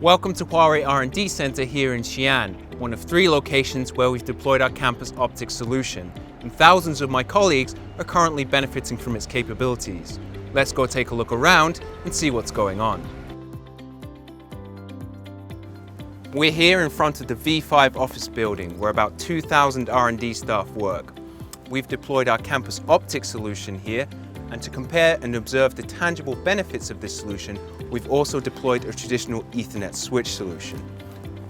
Welcome to Huawei R&D Center here in Xi'an, one of 3 locations where we've deployed our campus OptiX solution, and thousands of my colleagues are currently benefiting from its capabilities. Let's go take a look around and see what's going on. We're here in front of the V5 office building where about 2,000 R&D staff work. We've deployed our campus OptiX solution here, and to compare and observe the tangible benefits of this solution, we've also deployed a traditional Ethernet switch solution.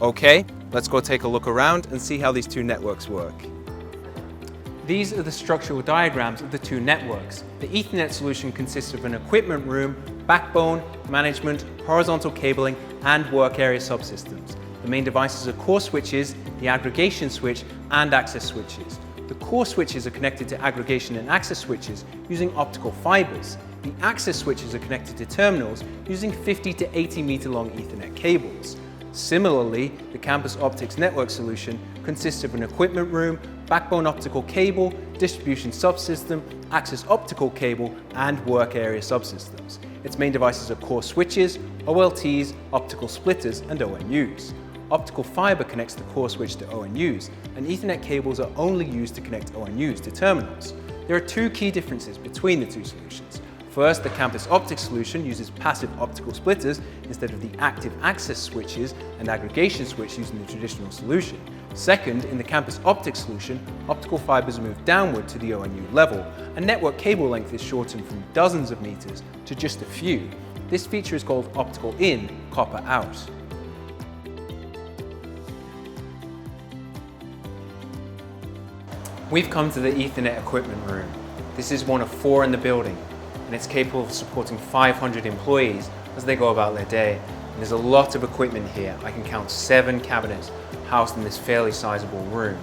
Okay, let's go take a look around and see how these 2 networks work. These are the structural diagrams of the 2 networks. The Ethernet solution consists of an equipment room, backbone, management, horizontal cabling, and work area subsystems. The main devices are core switches, the aggregation switch, and access switches. The core switches are connected to aggregation and access switches using optical fibers. The access switches are connected to terminals using 50 to 80 meter long Ethernet cables. Similarly, the campus OptiX network solution consists of an equipment room, backbone optical cable, distribution subsystem, access optical cable, and work area subsystems. Its main devices are core switches, OLTs, optical splitters, and ONUs. Optical fiber connects the core switch to ONUs, and Ethernet cables are only used to connect ONUs to terminals. There are 2 key differences between the 2 solutions. First, the campus OptiX solution uses passive optical splitters instead of the active access switches and aggregation switch used in the traditional solution. Second, in the campus OptiX solution, optical fibers move downward to the ONU level, and network cable length is shortened from dozens of meters to just a few. This feature is called optical in, copper out. We've come to the Ethernet equipment room. This is one of 4 in the building, and it's capable of supporting 500 employees as they go about their day. And there's a lot of equipment here. I can count 7 cabinets housed in this fairly sizable room.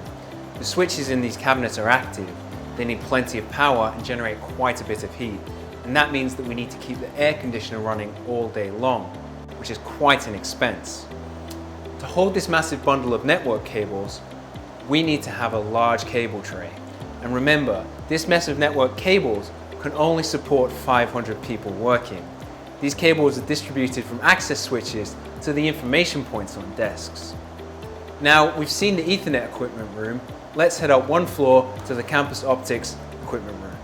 The switches in these cabinets are active. They need plenty of power and generate quite a bit of heat. And that means that we need to keep the air conditioner running all day long, which is quite an expense. To hold this massive bundle of network cables, we need to have a large cable tray. And remember, this mess of network cables can only support 500 people working. These cables are distributed from access switches to the information points on desks. Now, we've seen the Ethernet equipment room. Let's head up 1 floor to the campus OptiX equipment room.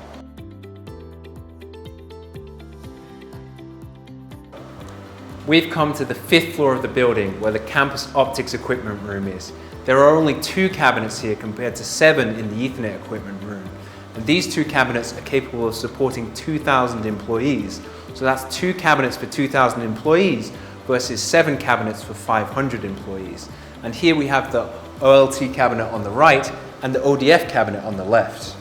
We've come to the 5th floor of the building where the campus OptiX equipment room is. There are only 2 cabinets here compared to 7 in the Ethernet equipment room. And these 2 cabinets are capable of supporting 2,000 employees. So that's 2 cabinets for 2,000 employees versus 7 cabinets for 500 employees. And here we have the OLT cabinet on the right and the ODF cabinet on the left.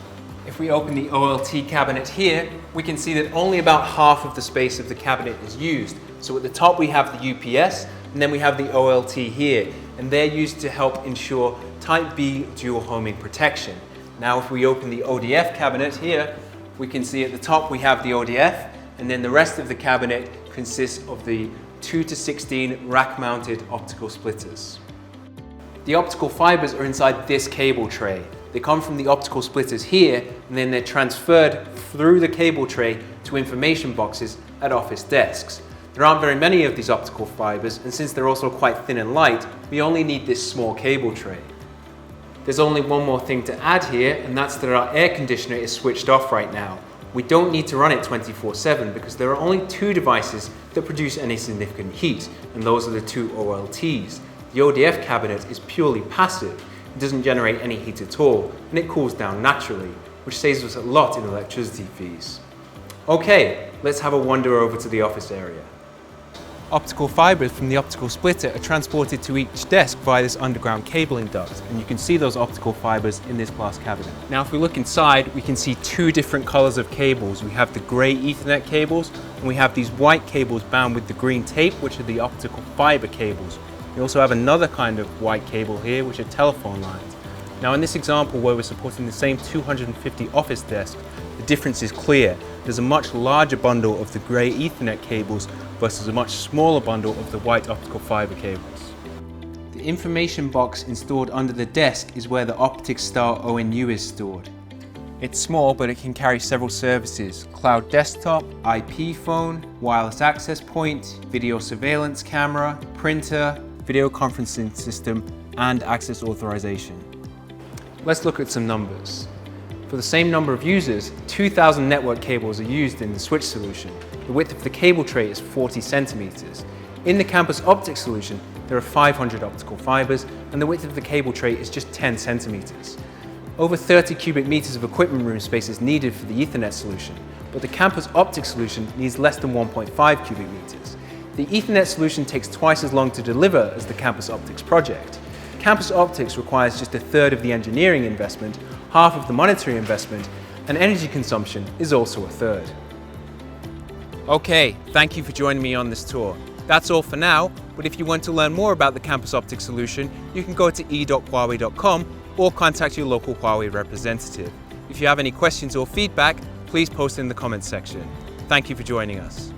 If we open the OLT cabinet here, we can see that only about half of the space of the cabinet is used. So at the top we have the UPS, and then we have the OLT here, and they're used to help ensure Type B dual homing protection. Now if we open the ODF cabinet here, we can see at the top we have the ODF, and then the rest of the cabinet consists of the 2 to 16 rack-mounted optical splitters. The optical fibers are inside this cable tray. They come from the optical splitters here, and then they're transferred through the cable tray to information boxes at office desks. There aren't very many of these optical fibers, and since they're also quite thin and light, we only need this small cable tray. There's only one more thing to add here, and that's that our air conditioner is switched off right now. We don't need to run it 24/7 because there are only 2 devices that produce any significant heat, and those are the 2 OLTs. The ODF cabinet is purely passive. It doesn't generate any heat at all, and it cools down naturally, which saves us a lot in electricity fees. Okay, let's have a wander over to the office area. Optical fibers from the optical splitter are transported to each desk via this underground cabling duct, and you can see those optical fibers in this glass cabinet. Now if we look inside, we can see 2 different colors of cables. We have the gray Ethernet cables, and we have these white cables bound with the green tape, which are the optical fiber cables. We also have another kind of white cable here, which are telephone lines. Now in this example where we're supporting the same 250 office desks, the difference is clear. There's a much larger bundle of the grey Ethernet cables versus a much smaller bundle of the white optical fiber cables. The information box installed under the desk is where the OptiX style ONU is stored. It's small, but it can carry several services: cloud desktop, IP phone, wireless access point, video surveillance camera, printer, video conferencing system, and access authorization. Let's look at some numbers. For the same number of users, 2,000 network cables are used in the switch solution. The width of the cable tray is 40 centimeters. In the campus OptiX solution, there are 500 optical fibers, and the width of the cable tray is just 10 centimeters. Over 30 cubic meters of equipment room space is needed for the Ethernet solution, but the campus OptiX solution needs less than 1.5 cubic meters. The Ethernet solution takes twice as long to deliver as the campus OptiX project. Campus OptiX requires just a third of the engineering investment, half of the monetary investment, and energy consumption is also a third. Okay, thank you for joining me on this tour. That's all for now, but if you want to learn more about the campus OptiX solution, you can go to e.huawei.com or contact your local Huawei representative. If you have any questions or feedback, please post in the comments section. Thank you for joining us.